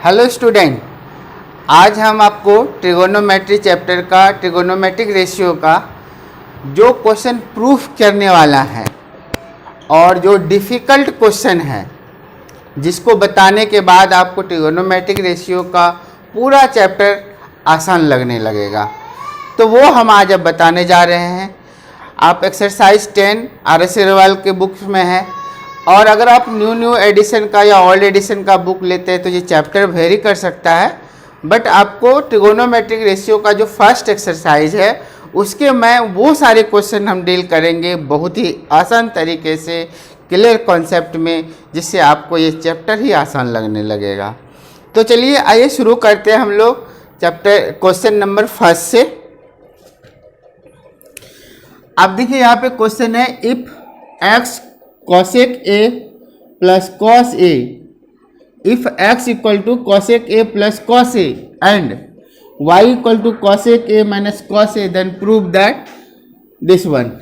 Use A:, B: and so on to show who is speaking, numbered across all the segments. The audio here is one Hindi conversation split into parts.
A: हेलो स्टूडेंट, आज हम आपको ट्रिगोनोमेट्री चैप्टर का ट्रिगोनोमेट्रिक रेशियो का जो क्वेश्चन प्रूफ करने वाला है और जो डिफ़िकल्ट क्वेश्चन है जिसको बताने के बाद आपको ट्रिगोनोमेट्रिक रेशियो का पूरा चैप्टर आसान लगने लगेगा, तो वो हम आज अब बताने जा रहे हैं। आप एक्सरसाइज 10 RS अग्रवाल के बुक्स में है, और अगर आप न्यू एडिशन का या ओल्ड एडिशन का बुक लेते हैं तो ये चैप्टर वेरी कर सकता है। बट आपको ट्रिगोनोमेट्रिक रेशियो का जो फर्स्ट एक्सरसाइज है उसके में वो सारे क्वेश्चन हम डील करेंगे बहुत ही आसान तरीके से, क्लियर कॉन्सेप्ट में, जिससे आपको ये चैप्टर ही आसान लगने लगेगा। तो चलिए आइए शुरू करते हैं हम लोग चैप्टर क्वेश्चन नंबर फर्स्ट से। आप देखिए यहाँ पे क्वेश्चन है, if x cosec a plus cos a, if x equal to cosec a plus cos a and y equal to cosec a minus cos a, then prove that this one।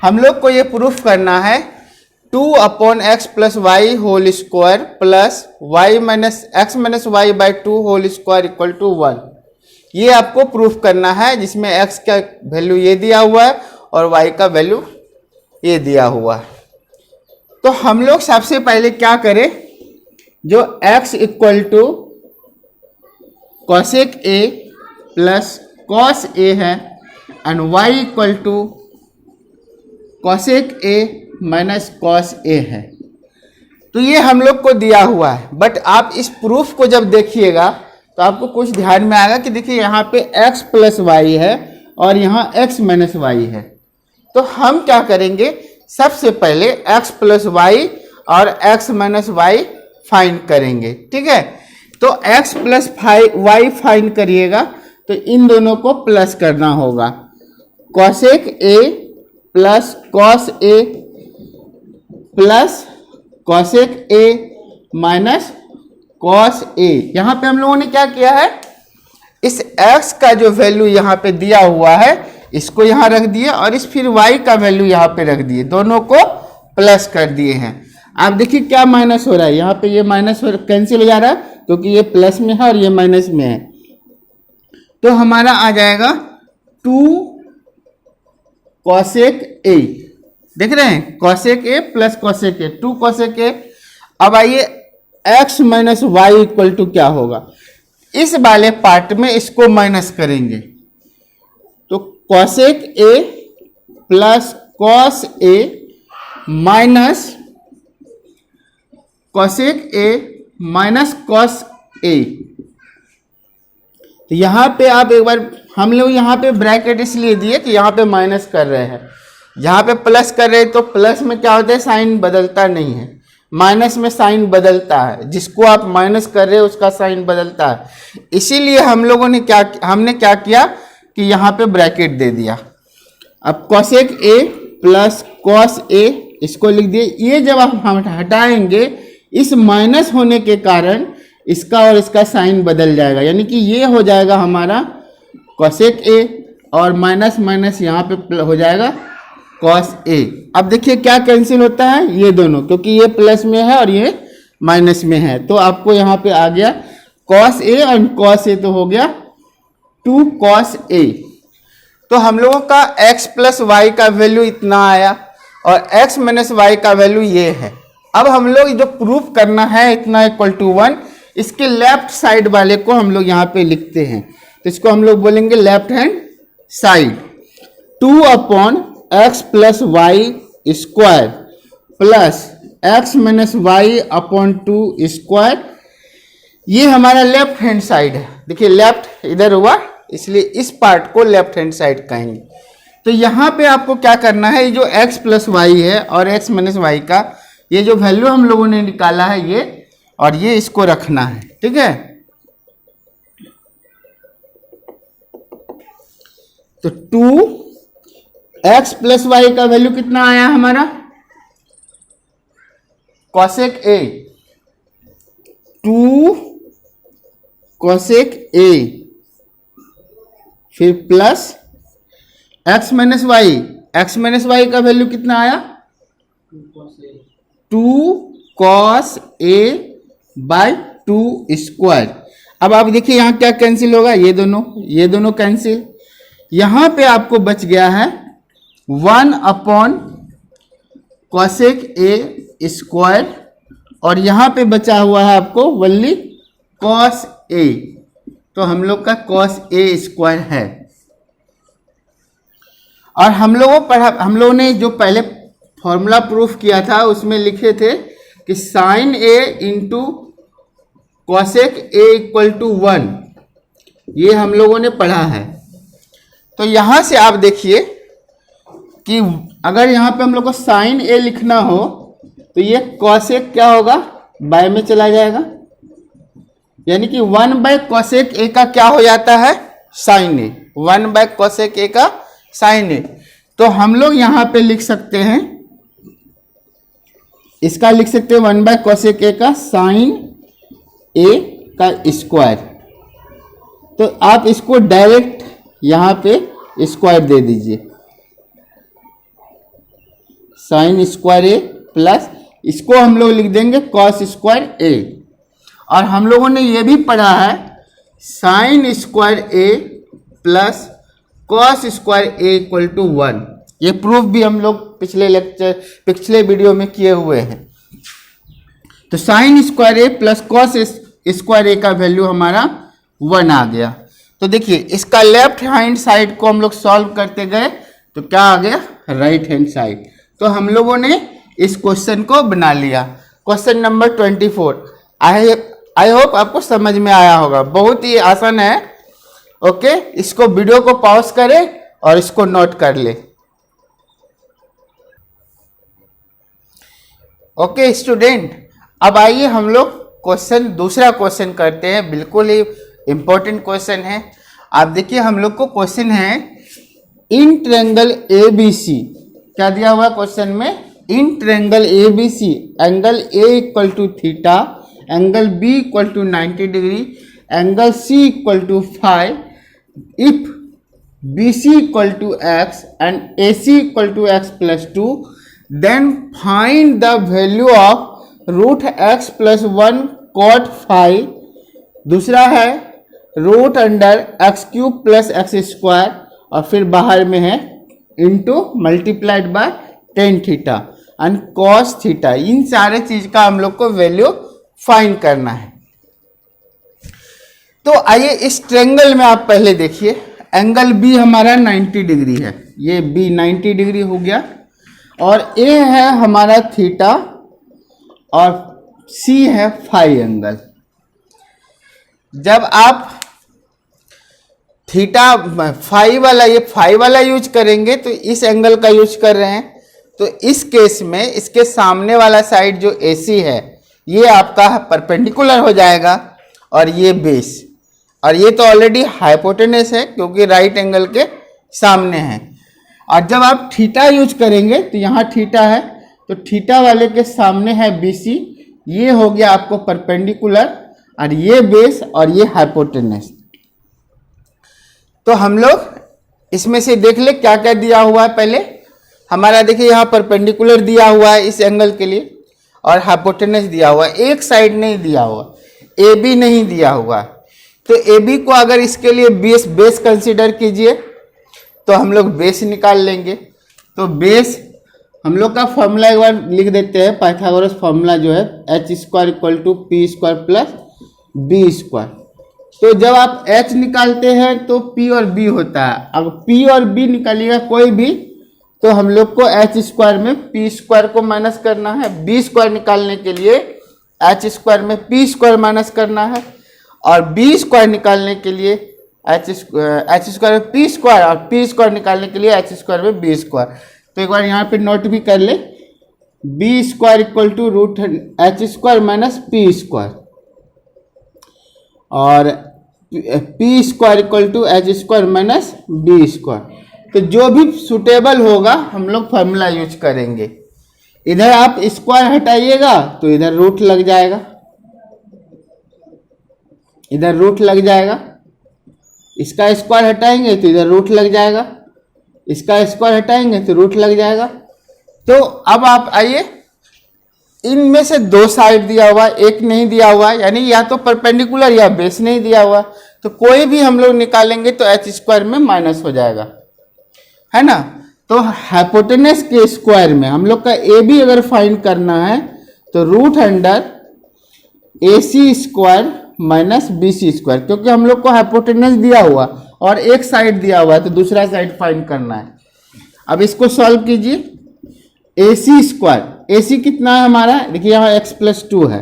A: हम लोग को ये प्रूफ करना है 2/x plus y whole square plus y minus x minus Y by 2 whole square equal to 1। ये आपको प्रूफ करना है, जिसमें x का वैल्यू ये दिया हुआ है और y का वैल्यू ये दिया हुआ है। तो हम लोग सबसे पहले क्या करें, जो x equal to cosec a plus cos a है and y equal to cosec a minus cos a है, तो ये हम लोग को दिया हुआ है। बट आप इस प्रूफ को जब देखिएगा तो आपको कुछ ध्यान में आएगा कि देखिए यहाँ पे x प्लस वाई है और यहाँ x माइनस वाई है। तो हम क्या करेंगे, सबसे पहले x प्लस वाई और x माइनस वाई फाइंड करेंगे, ठीक है। तो x प्लस वाई फाइंड करिएगा तो इन दोनों को प्लस करना होगा, cosec a plus cos a plus cosec a minus cos a। यहाँ पे हम लोगों ने क्या किया है, इस x का जो वैल्यू यहाँ पे दिया हुआ है इसको यहाँ रख दिए और इस फिर y का वैल्यू यहाँ पे रख दिए, दोनों को प्लस कर दिए हैं। आप देखिए क्या माइनस हो रहा है, यहाँ पे ये माइनस कैंसिल हो जा रहा है क्योंकि ये प्लस में है और ये माइनस में है। तो हमारा आ जाएगा 2 कॉसेक a, देख रहे हैं, cosec a plus cosec a, 2 cosec a। अब आइए x minus Y equal to क्या होगा, इस वाले पार्ट में इसको माइनस करेंगे तो cosec a plus cos a minus cosec a minus cos a। तो यहाँ पे आप एक बार, हम लोग यहाँ पे ब्रैकेट इसलिए दिए कि यहाँ पे माइनस कर रहे हैं, यहाँ पे प्लस कर रहे हैं तो प्लस में क्या होता है, साइन बदलता नहीं है, माइनस में साइन बदलता है, जिसको आप माइनस कर रहे हैं उसका साइन बदलता है। इसीलिए हम लोगों ने हमने क्या किया कि यहाँ पे ब्रैकेट दे दिया। अब cosec a plus cos a इसको लिख दिए। ये जब हम हटाएंगे इस माइनस होने के कारण इसका और इसका साइन बदल जाएगा, यानी कि ये हो जाएगा हमारा कॉसेक a और माइनस माइनस यहाँ पे हो जाएगा कॉस a। अब देखिए क्या कैंसिल होता है, ये दोनों, क्योंकि ये प्लस में है और ये माइनस में है, तो आपको यहाँ पे आ गया कॉस a और कॉस a, तो हो गया 2 कॉस a। तो हम लोगों का x प्लस वाई का वैल्यू इतना आया और x माइनस वाई का वैल्यू ये है। अब हम लोग जो प्रूफ करना है इतना इक्वल टू 1, इसके लेफ्ट साइड वाले को हम लोग यहाँ पे लिखते हैं, तो इसको हम लोग बोलेंगे left hand side. 2/x plus Y square plus x minus Y upon 2 square, ये हमारा लेफ्ट हैंड साइड है। देखिए लेफ्ट इधर हुआ, इसलिए इस पार्ट को लेफ्ट हैंड साइड कहेंगे। तो यहाँ पे आपको क्या करना है, ये जो x प्लस वाई है और x माइनस वाई का ये जो वैल्यू हम लोगों ने निकाला है ये, और ये इसको रखना है, ठीक है। तो 2x प्लस वाई का वैल्यू कितना आया हमारा, कॉसेक a, 2 कॉसेक a, फिर प्लस x माइनस वाई का वैल्यू कितना आया, 2 कॉस a बाय 2 स्क्वायर। अब आप देखिए यहाँ क्या कैंसिल होगा, ये दोनों कैंसिल। यहाँ पे आपको बच गया है 1/cosec a स्क्वायर, और यहाँ पे बचा हुआ है आपको वनली cos a, तो हम लोग का cos a स्क्वायर है। और हम लोगों ने जो पहले फॉर्मूला प्रूफ किया था उसमें लिखे थे कि sine a into cosec a equal to 1, ये हम लोगों ने पढ़ा है। तो यहाँ से आप देखिए कि अगर यहाँ पे हम लोग को साइन a लिखना हो तो ये कॉसेक क्या होगा, बाय में चला जाएगा, यानी कि 1/cosec a का क्या हो जाता है, साइन a, 1/cosec a का साइन a। तो हम लोग यहाँ पे लिख सकते हैं, इसका लिख सकते हैं 1/cosec a का साइन a का स्क्वायर। तो आप इसको डायरेक्ट यहाँ पे स्क्वायर दे दीजिए, साइन स्क्वायर a प्लस इसको हम लोग लिख देंगे कॉस स्क्वायर a। और हम लोगों ने ये भी पढ़ा है sine square a plus cos square a equal to 1, ये प्रूफ भी हम लोग पिछले वीडियो में किए हुए हैं। तो sign square a plus cos square a का वैल्यू हमारा 1 आ गया। तो देखिए इसका लेफ्ट हैंड साइड को हम लोग सॉल्व करते गए तो क्या आ गया, राइट हैंड साइड। तो हम लोगों ने इस क्वेश्चन को बना लिया, क्वेश्चन नंबर 24। आई होप आपको समझ में आया होगा, बहुत ही आसान है। ओके, इसको वीडियो को पॉज करें और इसको नोट कर ले। ओके स्टूडेंट, अब आइए हम लोग दूसरा क्वेश्चन करते हैं, बिल्कुल ही इंपॉर्टेंट क्वेश्चन है। आप देखिए हम लोग को क्वेश्चन है इन ट्रायंगल ABC, क्या दिया हुआ क्वेश्चन में, in triangle ABC angle A equal to theta, angle B equal to 90 degree, angle C equal to 5, if BC equal to x and AC equal to x plus 2, then find the value of root x plus 1 cot 5। दूसरा है root under x cube plus x square, और फिर बाहर में है into multiplied by tan theta and cos theta. इन सारे चीज का हम लोग को वैल्यू फाइंड करना है। तो आइए इस ट्रायंगल में आप पहले देखिए, एंगल बी हमारा 90 डिग्री है, ये बी 90 डिग्री हो गया, और ए है हमारा थीटा और सी है फाई एंगल। जब आप थीटा फाई वाला, ये फाई वाला यूज करेंगे तो इस एंगल का यूज कर रहे हैं, तो इस केस में इसके सामने वाला साइड जो AC है ये आपका परपेंडिकुलर हो जाएगा, और ये बेस, और ये तो ऑलरेडी हाइपोटेनस है क्योंकि राइट एंगल के सामने है। और जब आप थीटा यूज करेंगे तो यहाँ थीटा है, तो थीटा वाले के सामने है BC, ये हो गया आपको परपेंडिकुलर, और ये बेस और ये हाइपोटेनस। तो हम लोग इसमें से देख ले क्या क्या दिया हुआ है। पहले हमारा देखिए यहाँ परपेंडिकुलर दिया हुआ है इस एंगल के लिए, और हाइपोटेनस दिया हुआ है, एक साइड नहीं दिया हुआ, AB नहीं दिया हुआ। तो AB को अगर इसके लिए बेस कंसीडर कीजिए तो हम लोग बेस निकाल लेंगे। तो बेस हम लोग का फॉर्मूला एक बार लिख देते हैं, पाइथागोरस फॉर्मूला जो है h square equal to P square plus B square. तो जब आप h निकालते हैं तो p और b होता है, अगर p और b निकालिएगा कोई भी तो हम लोग को h स्क्वायर में p स्क्वायर को माइनस करना है, b स्क्वायर निकालने के लिए h स्क्वायर में p स्क्वायर माइनस करना है, और b स्क्वायर निकालने के लिए h स्क्वायर में p स्क्वायर, और p स्क्वायर निकालने के लिए h स्क्वायर में b स्क्वायर। तो एक बार यहाँ पे नोट भी कर ले, b square equal to root h square minus p square, और p square equal to h square minus b square. तो जो भी सुटेबल होगा हम लोग फॉर्मूला यूज करेंगे। इधर आप स्क्वायर हटाइएगा तो इधर रूट लग जाएगा, इधर रूट लग जाएगा, इसका स्क्वायर हटाएंगे तो इधर रूट लग जाएगा, इसका स्क्वायर हटाएंगे तो रूट लग जाएगा। तो अब आप आइए इनमें से दो साइड दिया हुआ, एक नहीं दिया हुआ, यानी या तो परपेंडिकुलर या बेस नहीं दिया हुआ, तो कोई भी हम लोग निकालेंगे तो एच स्क्वायर में माइनस हो जाएगा, है ना। तो हाइपोटेनस के स्क्वायर में हम लोग का ए बी अगर फाइंड करना है तो root under A C square minus B C square, क्योंकि हम लोग को हाइपोटेनस दिया हुआ और एक साइड दिया हुआ है तो दूसरा साइड फाइंड करना है। अब इसको सॉल्व कीजिए, ए सी स्क्वायर, ए सी कितना है हमारा, देखिए यहाँ x प्लस टू है,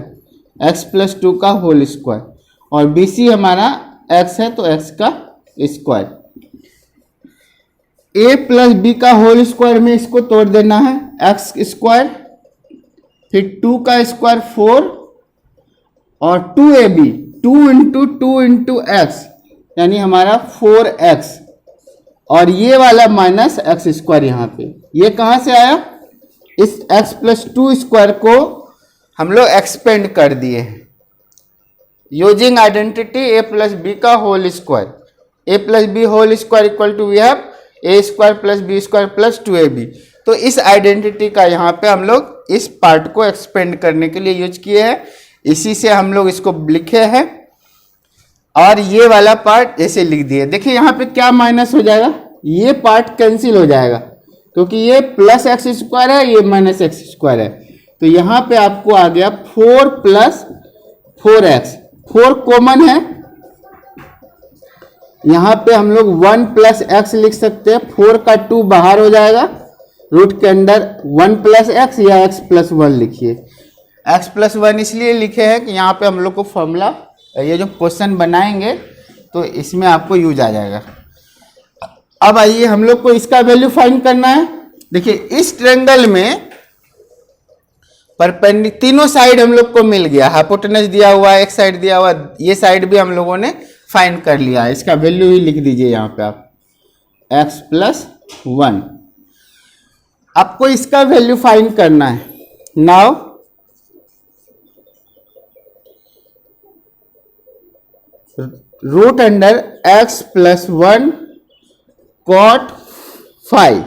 A: x प्लस टू का होल स्क्वायर, और बी सी हमारा x है तो x का स्क्वायर, a प्लस बी का होल स्क्वायर में इसको तोड़ देना है, x स्क्वायर, फिर 2 का स्क्वायर 4 और 2ab, 2 इंटू एक्स यानी हमारा 4x, और ये वाला माइनस एक्स स्क्वायर यहाँ पे, ये कहाँ से आया, इस x प्लस टू स्क्वायर को हम लोग एक्सपेंड कर दिए हैं using identity a plus B का whole square, a plus B whole square equal to we have a square plus B square plus 2ab। तो इस आइडेंटिटी का यहाँ पे हम लोग इस पार्ट को एक्सपेंड करने के लिए यूज किए हैं, इसी से हम लोग इसको लिखे हैं, और ये वाला पार्ट ऐसे लिख दिए। देखिए यहाँ पे क्या माइनस हो जाएगा, ये पार्ट कैंसिल हो जाएगा क्योंकि ये प्लस एक्स स्क्वायर है, ये माइनस एक्स स्क्वायर है, तो यहाँ पे आपको आ गया 4 प्लस 4x, 4 कॉमन है, यहाँ पे हम लोग 1 प्लस एक्स लिख सकते हैं, 4 का 2 बाहर हो जाएगा, रूट के अंदर 1 प्लस एक्स या x प्लस 1 लिखिए, x प्लस 1 इसलिए लिखे हैं कि यहाँ पे हम लोग को फॉर्मूला, ये जो क्वेश्चन बनाएंगे तो इसमें आपको यूज आ जाएगा। अब आइए हम लोग को इसका वैल्यू फाइंड करना है। देखिए इस ट्रायंगल में परपेंडिकुलर तीनों साइड हम लोग को मिल गया, हाइपोटेनस दिया हुआ है, एक साइड दिया हुआ, ये साइड भी हम लोगों ने फाइंड कर लिया है, इसका वैल्यू ही लिख दीजिए यहाँ पे आप x प्लस 1, आपको इसका वैल्यू फाइंड करना है। Now root under x plus 1 cot 5,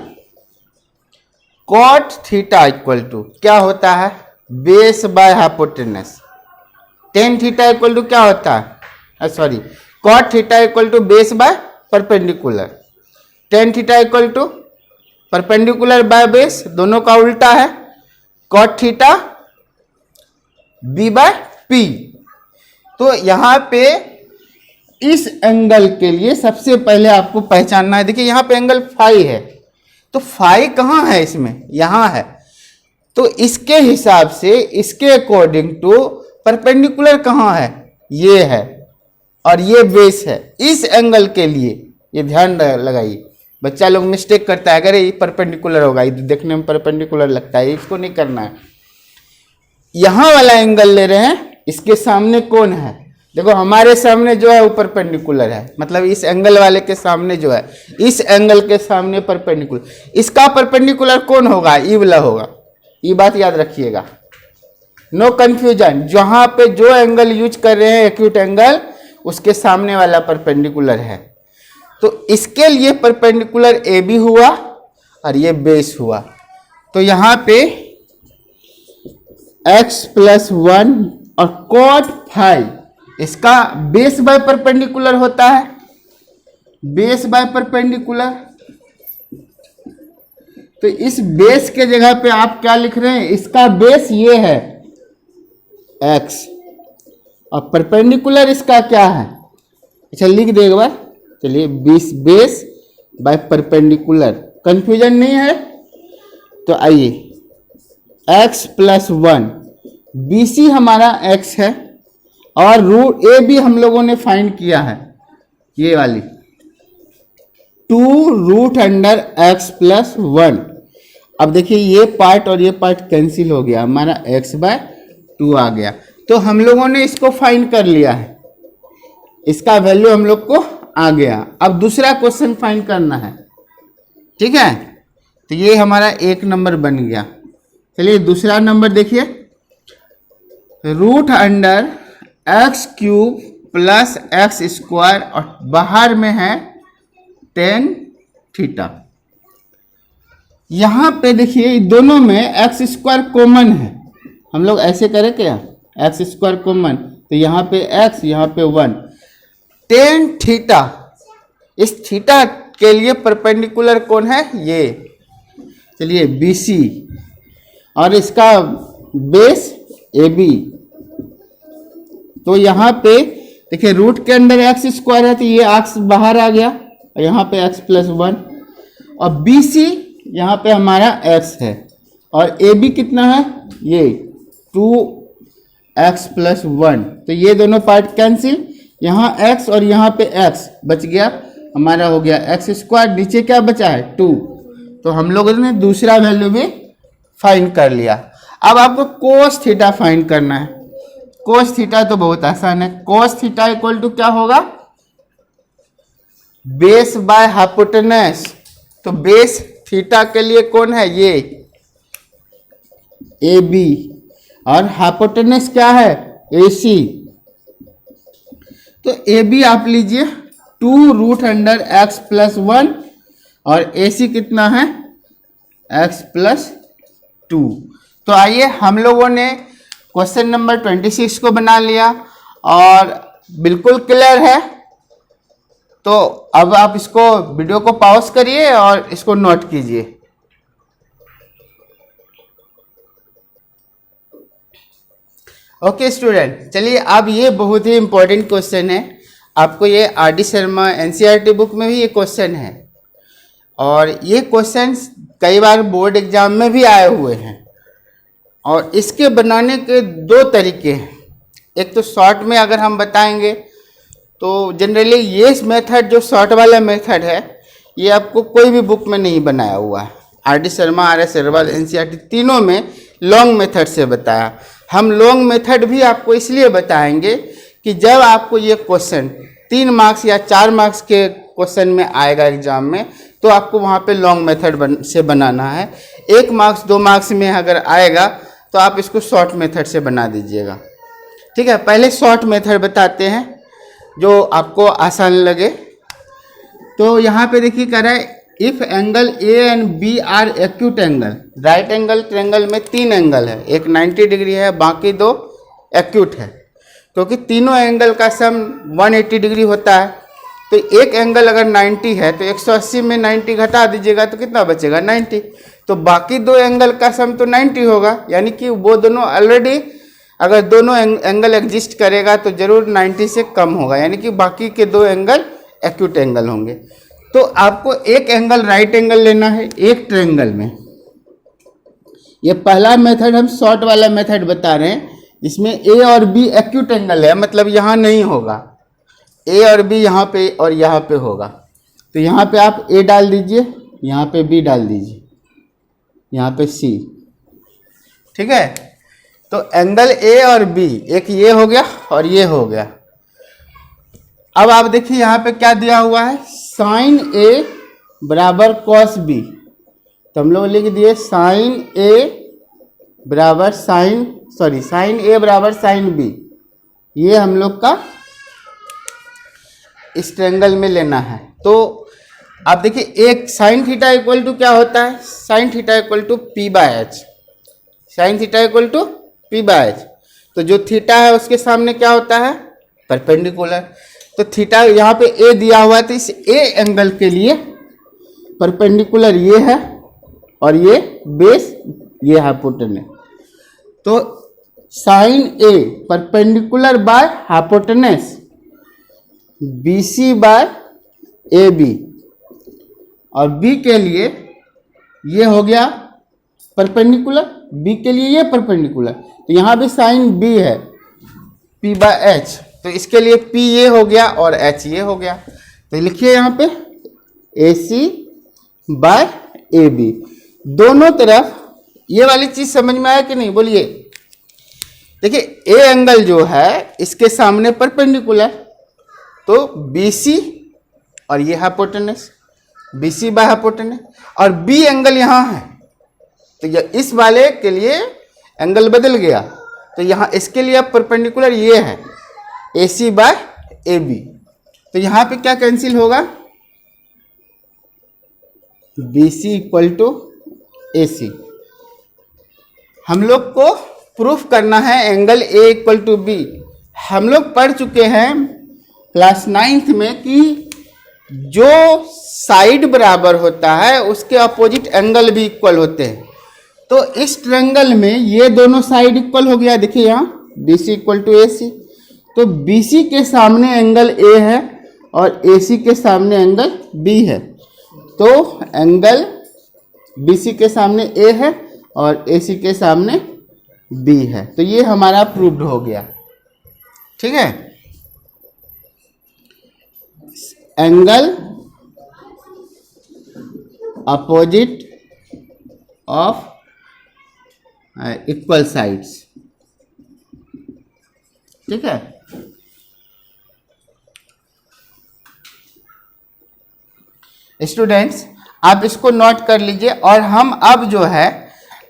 A: cot theta equal to क्या होता है, base by hypotenuse, tan theta equal to क्या होता है, sorry, cot theta equal to base by perpendicular, tan theta equal to perpendicular by base, दोनों का उल्टा है, cot theta B by P. तो यहां पे इस एंगल के लिए सबसे पहले आपको पहचानना है, देखिए यहाँ पे एंगल फाई है, तो फाई कहाँ है, इसमें यहाँ है, तो इसके हिसाब से इसके अकॉर्डिंग टू परपेंडिकुलर कहाँ है, ये है, और ये बेस है। इस एंगल के लिए ये ध्यान लगाइए, बच्चा लोग मिस्टेक करता है, अगर ये परपेंडिकुलर होगा, ये देखने में परपेंडिकुलर लगता है, इसको नहीं करना है। यहाँ वाला एंगल ले रहे हैं, इसके सामने कौन है, देखो हमारे सामने जो है वो परपेंडिकुलर है, मतलब इस एंगल वाले के सामने जो है, इस एंगल के सामने परपेंडिकुलर, इसका परपेंडिकुलर कौन होगा, ई वाला होगा, ये बात याद रखिएगा, नो कंफ्यूजन, जहां पे जो एंगल यूज कर रहे हैं एक्यूट एंगल, उसके सामने वाला परपेंडिकुलर है। तो इसके लिए परपेंडिकुलर ए बी हुआ और ये बेस हुआ, तो यहाँ पे x प्लस 1 और कॉट 5 इसका बेस बाय परपेंडिकुलर होता है, बेस बाय परपेंडिकुलर, तो इस बेस के जगह पे आप क्या लिख रहे हैं, इसका बेस ये है x और परपेंडिकुलर इसका क्या है, अच्छा लिख दे एक बार, चलिए बेस बाय परपेंडिकुलर, कंफ्यूजन नहीं है। तो आइए x प्लस 1, बी सी हमारा x है और रूट ए भी हम लोगों ने फाइंड किया है, ये वाली 2 रूट अंडर x प्लस 1। अब देखिए ये पार्ट और ये पार्ट कैंसिल हो गया, हमारा x बाय 2 आ गया, तो हम लोगों ने इसको फाइंड कर लिया है, इसका वैल्यू हम लोग को आ गया। अब दूसरा क्वेश्चन फाइंड करना है, ठीक है, तो ये हमारा 1 नंबर बन गया। चलिए दूसरा नंबर देखिए, root under x cube plus x square और बाहर में है टेन थीटा। यहां पे देखिए दोनों में एक्स स्क्वायर कॉमन है, हम लोग ऐसे करें क्या, एक्स स्क्वायर कॉमन, तो यहाँ पे एक्स, यहाँ पे 1, टेन थीटा, इस थीटा के लिए परपेंडिकुलर कौन है, ये, चलिए बी सी, और इसका बेस ए बी। तो यहाँ पे देखिए रूट के अंदर एक्स स्क्वायर है, तो ये एक्स बाहर आ गया, और यहाँ पे एक्स प्लस 1, और बी सी यहाँ पे हमारा एक्स है, और ए बी कितना है, ये 2x प्लस 1, तो ये दोनों पार्ट कैंसिल, यहाँ x और यहाँ पे x बच गया, हमारा हो गया एक्स स्क्वायर, नीचे क्या बचा है 2, तो हम लोगों ने दूसरा वैल्यू भी फाइंड कर लिया। अब आपको कोस थीटा फाइंड करना है। कोस थीटा तो बहुत आसान है, कोस थीटा इक्वल टू क्या होगा, बेस बाय हाइपोटेनस, तो बेस थीटा के लिए कौन है, ये ए बी, और हाइपोटेनस क्या है, ए सी, तो ए बी आप लीजिए 2 रूट अंडर एक्स प्लस 1, और ए सी कितना है, एक्स प्लस 2। तो आइए हम लोगों ने क्वेश्चन नंबर 26 को बना लिया, और बिल्कुल क्लियर है। तो अब आप इसको वीडियो को पॉज करिए और इसको नोट कीजिए। ओके स्टूडेंट, चलिए अब ये बहुत ही इंपॉर्टेंट क्वेश्चन है, आपको ये are D Sharma NCERT book में भी ये क्वेश्चन है, और ये क्वेश्चन कई बार बोर्ड एग्जाम में भी आए हुए हैं, और इसके बनाने के 2 तरीके हैं। एक तो शॉर्ट में अगर हम बताएंगे तो जनरली ये मेथड जो शॉर्ट वाला मेथड है, ये आपको कोई भी बुक में नहीं बनाया हुआ है। R D Sharma, R S Agarwal, NCERT तीनों में लॉन्ग मेथड से बताया। हम लॉन्ग मेथड भी आपको इसलिए बताएंगे कि जब आपको ये क्वेश्चन 3 मार्क्स या 4 मार्क्स के क्वेश्चन में आएगा एग्जाम में, तो आपको वहाँ पे लॉन्ग मेथड से बनाना है। 1 मार्क्स 2 मार्क्स में अगर आएगा तो आप इसको शॉर्ट मेथड से बना दीजिएगा, ठीक है। पहले शॉर्ट मेथड बताते हैं जो आपको आसान लगे। तो यहाँ पे देखिए कह रहा है if angle A and B are acute angle, right angle triangle में 3 एंगल है, एक 90 डिग्री है, बाकी 2 एक्यूट है, क्योंकि तीनों एंगल का सम 180 डिग्री होता है। तो एक एंगल अगर 90 है तो 180 में 90 घटा दीजिएगा तो कितना बचेगा, 90। तो बाकी 2 एंगल का सम तो 90 होगा, यानी कि वो दोनों ऑलरेडी, अगर दोनों एंगल एग्जिस्ट करेगा तो जरूर 90 से कम होगा, यानी कि बाकी के 2 एंगल एक्यूट एंगल होंगे। तो आपको एक एंगल राइट एंगल लेना है एक ट्रायंगल में। ये पहला मेथड हम शॉर्ट वाला मेथड बता रहे हैं, जिसमें ए और बी एक्यूट एंगल है, मतलब यहाँ नहीं होगा, ए और बी यहाँ पे और यहाँ पे होगा। तो यहाँ पे आप ए डाल दीजिए, यहाँ पे बी डाल दीजिए, यहाँ पे सी, ठीक है। तो एंगल ए और बी, एक ये हो गया और ये हो गया। अब आप देखिए यहाँ पे क्या दिया हुआ है, साइन ए बराबर कॉस बी, तो हम लोग लिख दिए साइन ए बराबर साइन ए बराबर साइन बी। ये हम लोग का इस ट्रायंगल में लेना है। तो आप देखिए एक साइन थीटा इक्वल टू क्या होता है, sine theta equal to P by H, sine theta equal to P by H. तो जो थीटा है उसके सामने क्या होता है, परपेंडिकुलर। तो थीटा यहाँ पे ए दिया हुआ है, तो इस ए एंगल के लिए परपेंडिकुलर ये है और ये बेस, ये हाइपोटेनस। तो sine A perpendicular by hypotenuse B C by A B, और बी के लिए ये हो गया परपेंडिकुलर, बी के लिए ये परपेंडिकुलर। तो यहाँ भी साइन बी है पी बाय एच, तो इसके लिए पी ये हो गया और एच ये हो गया। तो लिखिए यहाँ पे ए सी बाय ए बी, दोनों तरफ। ये वाली चीज समझ में आया कि नहीं, बोलिए। देखिए ए एंगल जो है इसके सामने परपेंडिकुलर, तो बी सी और ये hypotenuse, B C by hypotenuse, और बी एंगल यहाँ है, तो इस वाले के लिए एंगल बदल गया। तो यहाँ इसके लिए अब परपेंडिकुलर ये है ए सी बाय ए बी। तो यहाँ पे क्या कैंसिल होगा, B C equal to A C. हम लोग को प्रूफ करना है angle A equal to B. हम लोग पढ़ चुके हैं क्लास 9th में कि जो साइड बराबर होता है उसके अपोजिट एंगल भी इक्वल होते हैं। तो इस ट्रायंगल में ये दोनों साइड इक्वल हो गया, देखिए यहाँ BC इक्वल टू AC। तो BC के सामने एंगल A है और AC के सामने एंगल B है। तो एंगल BC के सामने A है और AC के सामने B है। तो ये हमारा प्रूव्ड हो गया, ठीक है। Angle opposite of equal sides, ठीक है। स्टूडेंट्स आप इसको नोट कर लीजिए। और हम अब जो है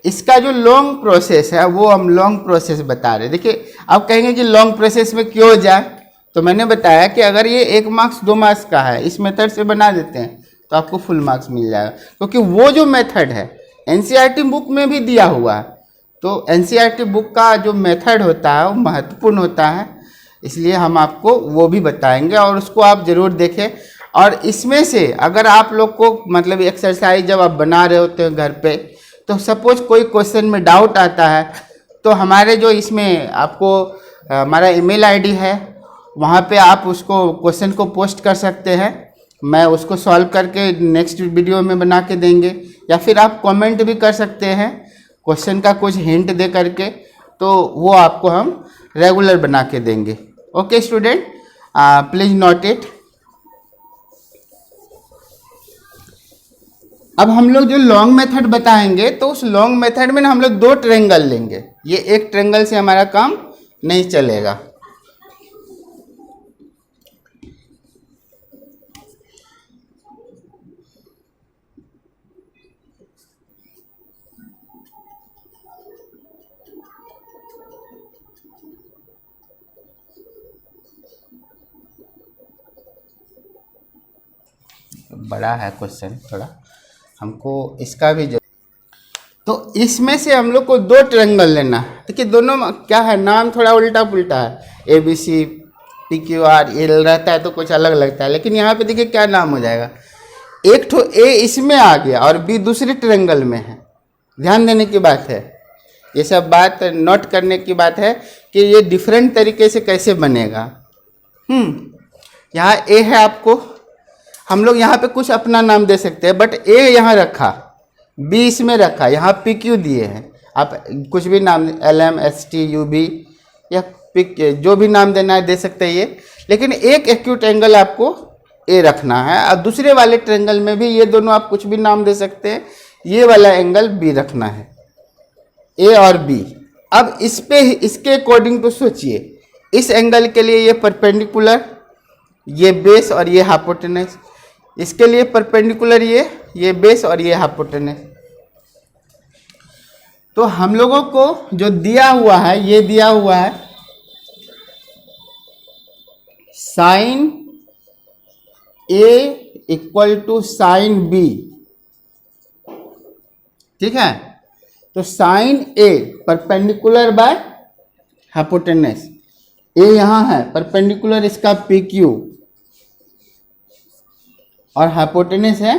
A: इसका जो लॉन्ग प्रोसेस है वो हम लॉन्ग प्रोसेस बता रहे हैं। देखिए आप कहेंगे कि लॉन्ग प्रोसेस में क्यों जाए, तो मैंने बताया कि अगर ये 1 मार्क्स 2 मार्क्स का है, इस मेथड से बना देते हैं तो आपको फुल मार्क्स मिल जाएगा, क्योंकि वो जो मेथड है NCERT बुक में भी दिया हुआ है। तो NCERT बुक का जो मेथड होता है वो महत्वपूर्ण होता है, इसलिए हम आपको वो भी बताएंगे और उसको आप ज़रूर देखें। और इसमें से अगर आप लोग को मतलब एक्सरसाइज जब आप बना रहे होते हैं घर पे, तो सपोज कोई क्वेश्चन में डाउट आता है तो हमारे जो इसमें आपको हमारा ईमेल आईडी है, वहाँ पे आप उसको क्वेश्चन को पोस्ट कर सकते हैं। मैं उसको सॉल्व करके नेक्स्ट वीडियो में बना के देंगे, या फिर आप कमेंट भी कर सकते हैं क्वेश्चन का कुछ हिंट दे करके, तो वो आपको हम रेगुलर बना के देंगे। Okay student, please note it. अब हम लोग जो लॉन्ग मेथड बताएंगे तो उस लॉन्ग मेथड में ना हम लोग 2 ट्रायंगल लेंगे। ये एक ट्रायंगल से हमारा काम नहीं चलेगा। बड़ा है क्वेश्चन थोड़ा, हमको इसका भी तो इसमें से हम लोग को 2 ट्रायंगल लेना है। देखिए दोनों क्या है, नाम थोड़ा उल्टा पुल्टा है, ABC PQR ये रहता है तो कुछ अलग लगता है, लेकिन यहाँ पे देखिए क्या नाम हो जाएगा। एक ठो A इसमें आ गया और B दूसरे ट्रायंगल में है। ध्यान देने की बात है, ये सब बात नोट करने की बात है कि ये डिफरेंट तरीके से कैसे बनेगा। यहाँ A है, आपको हम लोग यहाँ पे कुछ अपना नाम दे सकते हैं, बट A यहाँ रखा, B इसमें रखा, यहाँ PQ दिए हैं। आप कुछ भी नाम LM ST UB या पिक जो भी नाम देना है दे सकते हैं ये, लेकिन एक एक्यूट एंगल आपको A रखना है और दूसरे वाले ट्रायंगल में भी ये दोनों आप कुछ भी नाम दे सकते हैं, ये वाला एंगल B रखना है, A और B। अब इस पे इसके अकॉर्डिंग तो सोचिए, इस एंगल के लिए ये परपेंडिकुलर, ये बेस और ये हाइपोटेनस, इसके लिए परपेंडिकुलर ये बेस और ये हाइपोटेनस। तो हम लोगों को जो दिया हुआ है, ये दिया हुआ है sine A equal to sine B, ठीक है। तो sine A perpendicular by hypotenuse, A यहाँ है परपेंडिकुलर इसका PQ और हाइपोटेनस है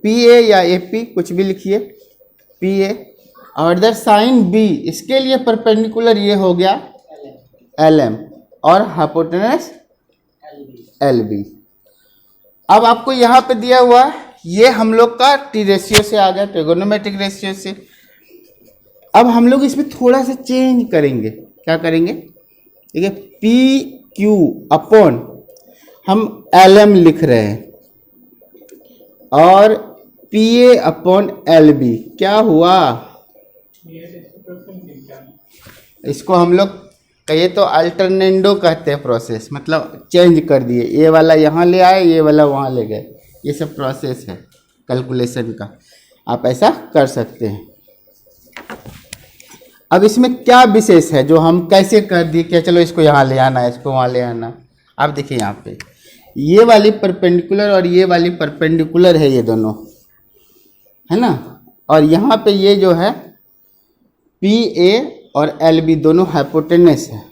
A: PA या AP कुछ भी लिखिए PA, और इधर साइन B इसके लिए परपेंडिकुलर ये हो गया LM और हाइपोटेनस LB। अब आपको यहाँ पे दिया हुआ ये हम लोग का T रेशियो से आ गया, ट्रिगोनोमेट्रिक रेशियो से। अब हम लोग इसमें थोड़ा सा चेंज करेंगे, क्या करेंगे, देखिए PQ अपॉन हम LM लिख रहे हैं और PA अपॉन LB, क्या हुआ, इसको हम लोग कहिए तो अल्टरनेंडो कहते हैं प्रोसेस, मतलब चेंज कर दिए, ये वाला यहाँ ले आए, ये वाला वहाँ ले गए, ये सब प्रोसेस है कैलकुलेशन का, आप ऐसा कर सकते हैं। अब इसमें क्या विशेष है जो हम कैसे कर दिए, क्या चलो इसको यहाँ ले आना, इसको वहाँ ले आना। आप देखिए यहाँ पे ये वाली परपेंडिकुलर और ये वाली परपेंडिकुलर है, ये दोनों है ना, और यहाँ पे ये जो है पी ए और एल बी दोनों हाइपोटेनस है।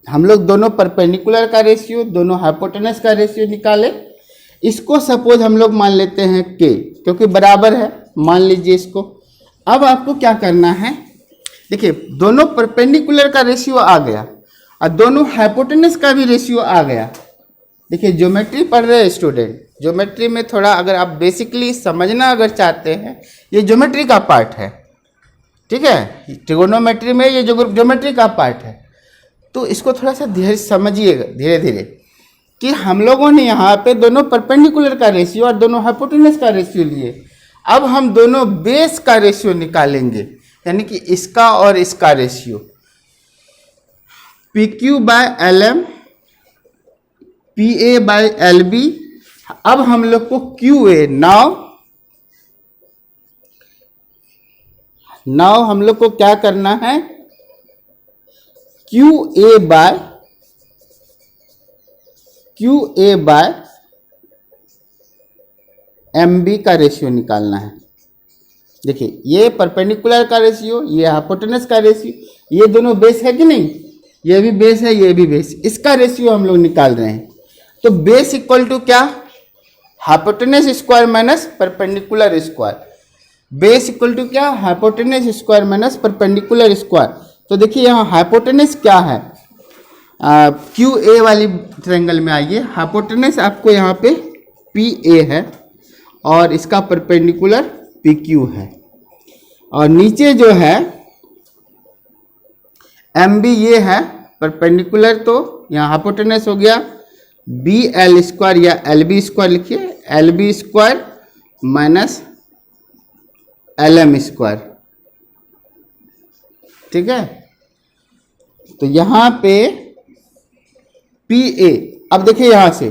A: हम लोग दोनों परपेंडिकुलर का रेशियो, दोनों हाइपोटेनस का रेशियो निकाले। इसको सपोज हम लोग मान लेते हैं के, क्योंकि बराबर है, मान लीजिए इसको। अब आपको क्या करना है, देखिए दोनों परपेंडिकुलर का रेशियो आ गया और दोनों हाइपोटेनस का भी रेशियो आ गया। देखिए ज्योमेट्री पढ़ रहे हैं स्टूडेंट, ज्योमेट्री में थोड़ा अगर आप बेसिकली समझना अगर चाहते हैं, ये ज्योमेट्री का पार्ट है, ठीक है। ट्रिगोनोमेट्री में ये ज्योमेट्री का पार्ट है। तो इसको थोड़ा सा धीरे समझिएगा, धीरे धीरे, कि हम लोगों ने यहाँ पे दोनों परपेंडिकुलर का रेशियो और दोनों हाइपोटेनस का रेशियो लिए। अब हम दोनों बेस का रेशियो निकालेंगे, यानी कि इसका और इसका ratio, P Q by L M, P A by L B. अब हम लोग को क्यू ए, नाउ हम लोग को क्या करना है, Q A by M B का रेशियो निकालना है। देखिए ये परपेंडिकुलर का रेशियो, ये हाइपोटेनस का रेशियो, ये दोनों बेस है कि नहीं, ये भी बेस है, ये भी बेस, इसका रेशियो हम लोग निकाल रहे हैं। तो बेस इक्वल टू क्या, hypotenuse square minus perpendicular square. Base equal to क्या, hypotenuse square minus perpendicular square. तो देखिए यहाँ हाइपोटेनस क्या है, क्यू ए वाली ट्रायंगल में आइए, हाइपोटेनस आपको यहाँ पे पी ए है और इसका परपेंडिकुलर पी क्यू है, और नीचे जो है एम बी ये है परपेंडिकुलर, तो यहाँ हाइपोटेनस हो गया बी एल स्क्वायर या एल बी स्क्वायर, लिखिए L B square minus L M square, ठीक है। तो यहाँ पे पी ए, अब देखिए यहाँ से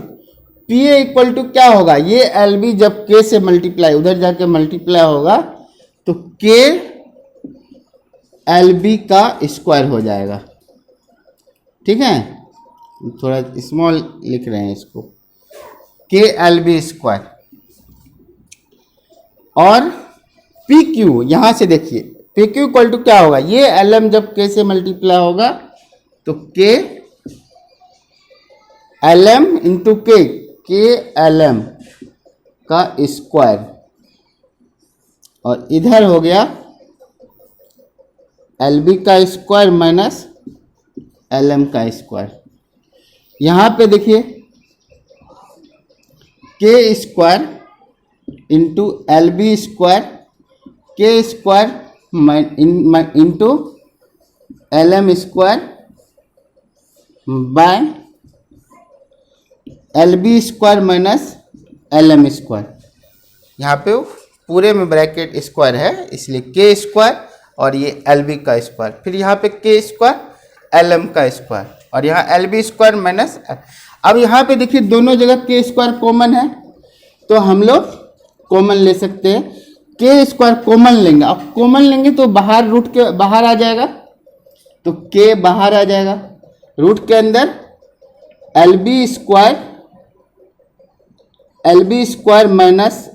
A: पी ए इक्वल टू क्या होगा, ये एल बी जब के से मल्टीप्लाई, उधर जाके मल्टीप्लाई होगा तो के एल बी का स्क्वायर हो जाएगा, ठीक है। थोड़ा स्मॉल लिख रहे हैं इसको, के एल बी स्क्वायर। और पी क्यू, यहां से देखिए पी क्यू इक्वल टू क्या होगा, ये एल एम जब के से मल्टीप्लाई होगा तो K L M into K L M का स्क्वायर, और इधर हो गया एल बी का स्क्वायर माइनस एल एम का स्क्वायर। यहाँ पे देखिए K square into L B square, K square into L M square by L B square minus L M square. यहाँ पे पूरे में ब्रैकेट स्क्वायर है, इसलिए के स्क्वायर और ये एल बी का स्क्वायर, फिर यहाँ पे के स्क्वायर एल एम का स्क्वायर, और यहाँ एल बी स्क्वायर माइनस। अब यहाँ पे देखिए दोनों जगह के स्क्वायर कॉमन है, तो हम लोग कॉमन ले सकते हैं, के स्क्वायर कॉमन लेंगे। अब कॉमन लेंगे तो बाहर रूट के बाहर आ जाएगा, तो के बाहर आ जाएगा, रूट के अंदर L B square minus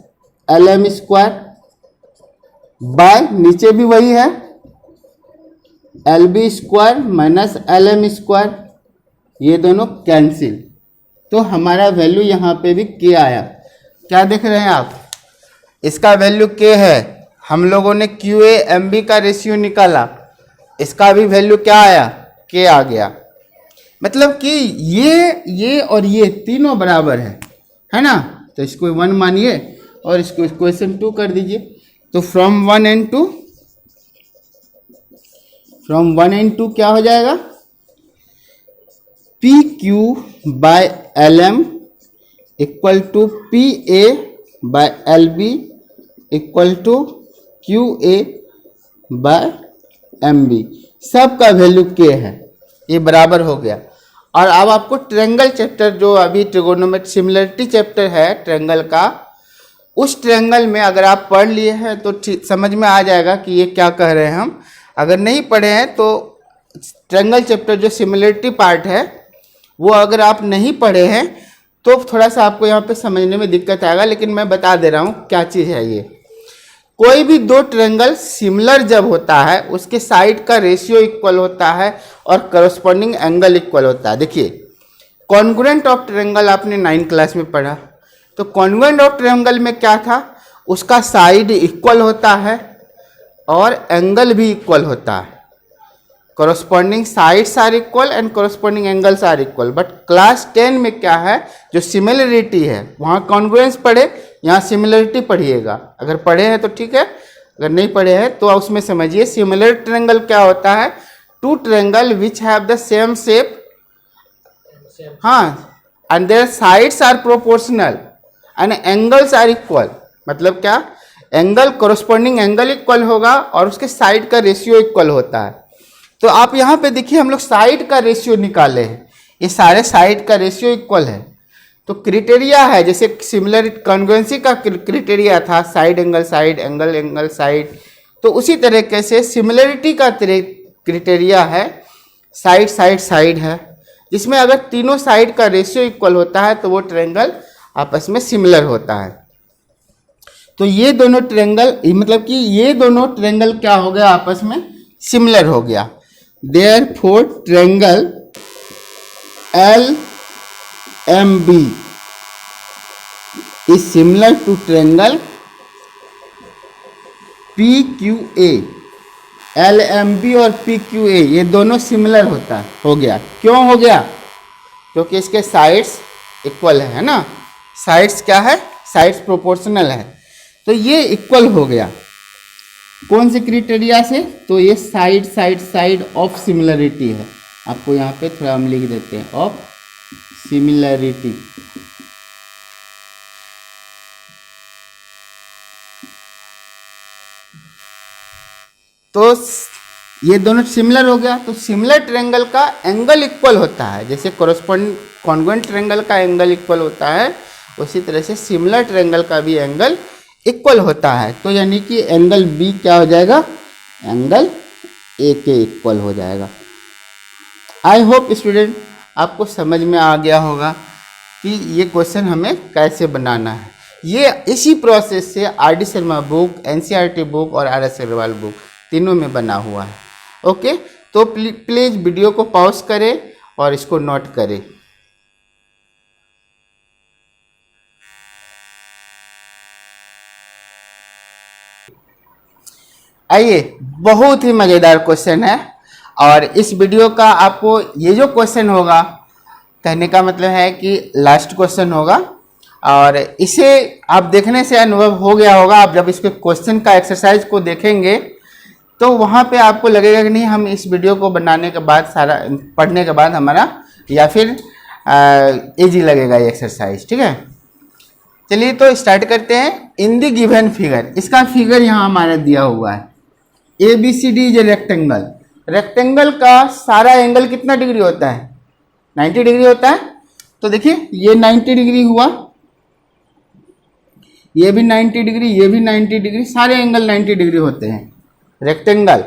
A: L M square by, नीचे भी वही है L B square minus L M square, ये दोनों कैंसिल, तो हमारा वैल्यू यहाँ पे भी के आया। क्या देख रहे हैं आप, इसका वैल्यू के है, हम लोगों ने क्यू ए एम बी का रेशियो निकाला, इसका भी वैल्यू क्या आया, के आ गया। मतलब कि ये और ये तीनों बराबर है ना। तो इसको 1 मानिए और इसको इक्वेशन 2 कर दीजिए। तो फ्रॉम 1 एंड 2 क्या हो जाएगा, P Q by L M equal to P A by L B equal to Q A by M B, सबका वैल्यू के है, ये बराबर हो गया। और अब आपको ट्रायंगल चैप्टर जो अभी ट्रिगोनोमेट्री सिमिलरिटी चैप्टर है ट्रायंगल का, उस ट्रायंगल में अगर आप पढ़ लिए हैं तो समझ में आ जाएगा कि ये क्या कह रहे हैं हम। अगर नहीं पढ़े हैं तो ट्रायंगल चैप्टर जो सिमिलरिटी पार्ट है वो अगर आप नहीं पढ़े हैं तो थोड़ा सा आपको यहाँ पे समझने में दिक्कत आएगा, लेकिन मैं बता दे रहा हूँ क्या चीज़ है ये। कोई भी दो ट्रायंगल सिमिलर जब होता है उसके साइड का रेशियो इक्वल होता है और करस्पॉन्डिंग एंगल इक्वल होता है। देखिए कॉन्ग्रुएंट ऑफ ट्रायंगल आपने 9th क्लास में पढ़ा, तो कॉन्ग्रुएंट ऑफ ट्रायंगल में क्या था, उसका साइड इक्वल होता है और एंगल भी इक्वल होता है। corresponding sides are equal and corresponding angles are equal, but class 10 में क्या है, जो सिमिलरिटी है वहाँ कॉन्ग्रुएंस पढ़े, यहाँ सिमिलरिटी पढ़िएगा। अगर पढ़े हैं तो ठीक है, अगर नहीं पढ़े हैं तो उसमें समझिए सिमिलर ट्रायंगल क्या होता है, two triangle which have the same shape, हाँ, and their sides are proportional and angles are equal. मतलब क्या, एंगल कोरस्पॉन्डिंग एंगल इक्वल होगा और उसके साइड का रेशियो इक्वल होता है। तो आप यहाँ पे देखिए हम लोग साइड का रेशियो निकाले हैं, ये सारे साइड का रेशियो इक्वल है। तो क्रिटेरिया है, जैसे सिमिलर कॉन्ग्रुएंसी का क्रिटेरिया था side angle side, angle angle side, तो उसी तरीके से सिमिलरिटी का क्रिटेरिया है साइड साइड साइड है, जिसमें अगर तीनों साइड का रेशियो इक्वल होता है तो वो ट्रायंगल आपस में सिमिलर होता है। तो ये दोनों ट्रायंगल, मतलब कि ये दोनों ट्रायंगल क्या हो गया, आपस में सिमिलर हो गया। Therefore triangle LMB is similar to triangle PQA। LMB और PQA ये दोनों सिमिलर हो गया। क्यों हो गया, क्योंकि इसके साइड्स इक्वल है ना, साइड्स क्या है, साइड्स प्रोपोर्शनल है, तो ये इक्वल हो गया। कौन से क्रिटेरिया से, तो ये side side side of similarity है। आपको यहाँ पे थोड़ा हम लिख देते हैं, ऑफ सिमिलरिटी। तो ये दोनों सिमिलर हो गया, तो सिमिलर ट्रायंगल का एंगल इक्वल होता है, जैसे कॉन्ग्रुएंट ट्रायंगल का एंगल इक्वल होता है, उसी तरह से सिमिलर ट्रायंगल का भी एंगल इक्वल होता है। तो यानी कि एंगल बी क्या हो जाएगा, एंगल ए के इक्वल हो जाएगा। आई होप स्टूडेंट आपको समझ में आ गया होगा कि ये क्वेश्चन हमें कैसे बनाना है। ये इसी प्रोसेस से are D Sharma book, NCERT book और आर एस अग्रवाल बुक तीनों में बना हुआ है। ओके, तो प्लीज़ वीडियो को पॉज करें और इसको नोट करें। आइए, बहुत ही मज़ेदार क्वेश्चन है और इस वीडियो का आपको ये जो क्वेश्चन होगा, कहने का मतलब है कि लास्ट क्वेश्चन होगा, और इसे आप देखने से अनुभव हो गया होगा। आप जब इसके क्वेश्चन का एक्सरसाइज को देखेंगे तो वहाँ पे आपको लगेगा कि नहीं, हम इस वीडियो को बनाने के बाद, सारा पढ़ने के बाद हमारा या फिर इजी लगेगा ये एक्सरसाइज। ठीक है, चलिए तो स्टार्ट करते हैं। इन द गिवन फिगर, इसका फिगर यहाँ हमारा दिया हुआ है। ABCD is a rectangle. Rectangle का सारा एंगल कितना डिग्री होता है, 90 डिग्री होता है। तो देखिए ये 90 डिग्री हुआ, ये भी 90 डिग्री, ये भी 90 डिग्री, सारे एंगल 90 डिग्री होते हैं रेक्टेंगल।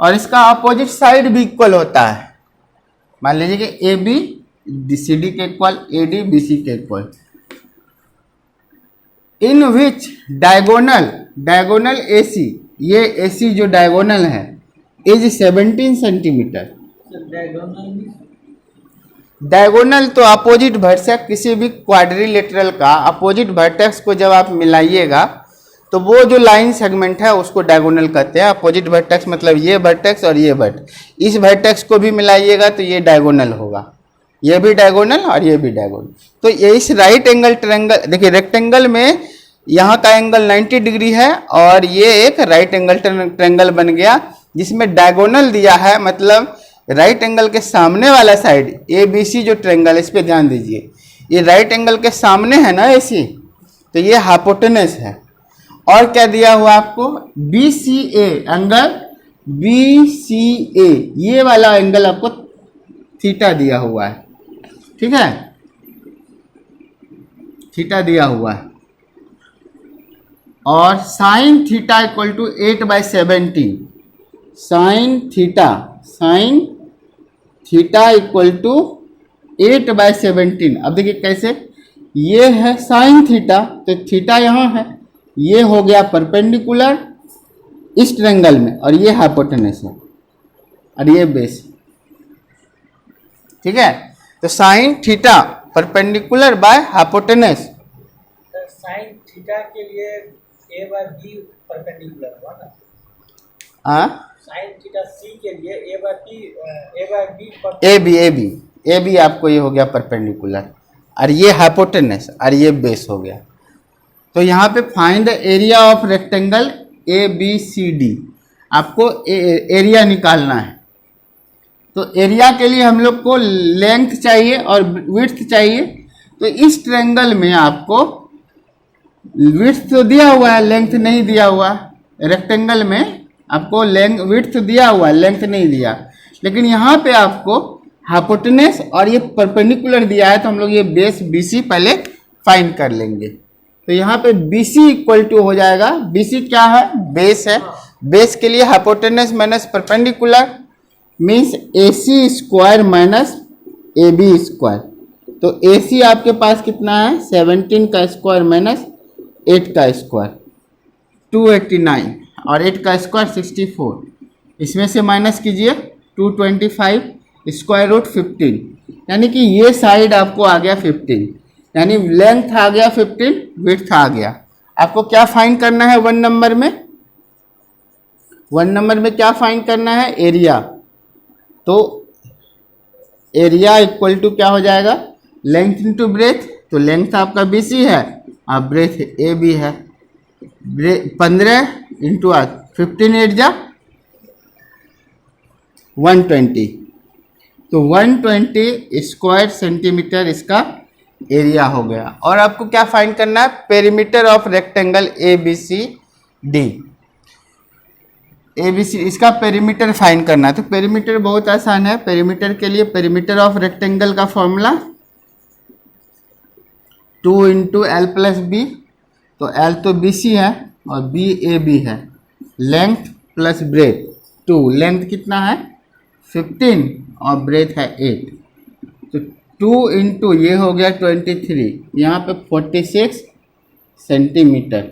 A: और इसका अपोजिट साइड भी इक्वल होता है। मान लीजिए कि ABCD के इक्वल, AD BC के इक्वल। इन विच डायगोनल AC, ये AC जो डायगोनल है, इज 17 सेंटीमीटर। डायगोनल तो अपोजिट वर्टेक्स, किसी भी क्वाड्रिलेटरल का अपोजिट वर्टेक्स को जब आप मिलाइएगा तो वो जो लाइन सेगमेंट है उसको डायगोनल कहते हैं। अपोजिट वर्टेक्स मतलब ये वर्टेक्स और ये वर्टेक्स, इस वर्टेक्स को भी मिलाइएगा तो ये डायगोनल होगा, ये भी डायगोनल और ये भी डायगोनल। तो ये इस राइट एंगल ट्रायंगल, देखिए रेक्टेंगल में यहाँ का एंगल 90 डिग्री है और ये एक राइट एंगल ट्रायंगल बन गया जिसमें डायगोनल दिया है, मतलब राइट एंगल के सामने वाला साइड ABC जो ट्रायंगल, इस पे ध्यान दीजिए, ये राइट एंगल के सामने है ना AC, तो ये हाइपोटेनस है। और क्या दिया हुआ आपको, BCA, एंगल BCA, ये वाला एंगल आपको थीटा दिया हुआ है। ठीक है, थीटा दिया हुआ है। और sine theta equal to 8/17, sine theta equal to 8/17। अब देखिए कैसे, ये है साइन थीटा, तो थीटा यहाँ है, ये हो गया परपेंडिकुलर इस ट्रायंगल में, और ये हाइपोटेनस है और ये बेस। ठीक है, तो sine theta perpendicular by hypotenuse.
B: Sine theta के लिए ए बाय बी परपेंडिकुलर हुआ ना।
A: हाँ,
B: साइन थीटा सी के लिए ए बाय बी
A: ए बी आपको ये हो गया परपेंडिकुलर, और ये हाइपोटेनस और ये बेस हो गया। तो यहाँ पे find the area of rectangle A B C D, आपको एरिया निकालना है। तो एरिया के लिए हम लोग को लेंथ चाहिए और विड्थ चाहिए। तो इस ट्रायंगल में आपको विड्थ तो दिया हुआ है, लेंथ नहीं दिया हुआ। रेक्टेंगल में आपको विड्थ दिया हुआ है, लेंथ नहीं दिया। लेकिन यहाँ पे आपको हाइपोटेनस और ये परपेंडिकुलर दिया है, तो हम लोग ये बेस BC पहले फाइंड कर लेंगे। तो यहाँ पे BC इक्वल टू हो जाएगा, BC क्या है, बेस है। बेस के लिए hypotenuse minus perpendicular means AC square minus AB square. तो AC आपके पास कितना है, 17 का स्क्वायर माइनस 8 का स्क्वायर 289, और 8 का स्क्वायर 64। इसमें से माइनस कीजिए 225 स्क्वायर रूट 15, यानी कि ये साइड आपको आ गया 15, यानी लेंथ आ गया 15, विड्थ आ गया। आपको क्या फाइंड करना है 1 नंबर में, 1 नंबर में क्या फाइंड करना है, एरिया। तो एरिया इक्वल टू क्या हो जाएगा, लेंथ इंटू ब्रेथ। तो लेंथ आपका BC है और ब्रेथ AB है। 15 इंटू 15 8 जा 120, तो 120 स्क्वायर सेंटीमीटर इसका एरिया हो गया। और आपको क्या फाइंड करना है, perimeter of rectangle ABCD। ABC इसका पेरीमीटर फाइंड करना है। तो पेरीमीटर बहुत आसान है। पेरीमीटर के लिए पेरीमीटर ऑफ रेक्टेंगल का formula 2 into L plus B. तो L तो BC है और B AB है। लेंथ प्लस ब्रेथ 2, लेंथ कितना है 15 और ब्रेथ है 8। तो 2 इंटू ये हो गया 23, यहाँ पे 46 सेंटीमीटर।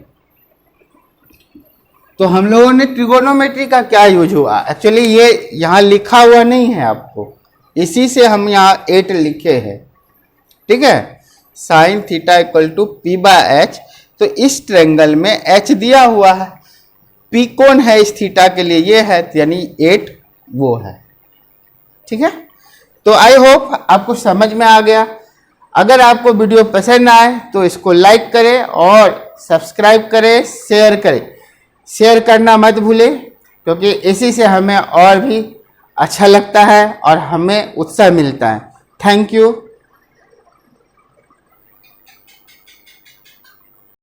A: तो हम लोगों ने ट्रिगोनोमेट्री का क्या यूज हुआ, एक्चुअली ये यहाँ लिखा हुआ नहीं है आपको, इसी से हम यहाँ 8 लिखे हैं। ठीक है, sine theta equal to P by H। तो इस ट्रायंगल में H दिया हुआ है, P कौन है इस थीटा के लिए, ये है, यानी 8 वो है। ठीक है, तो आई होप आपको समझ में आ गया। अगर आपको वीडियो पसंद आए तो इसको लाइक करें और सब्सक्राइब करें, शेयर करें। शेयर करना मत भूलें, क्योंकि इसी से हमें और भी अच्छा लगता है और हमें उत्साह मिलता है। Thank you.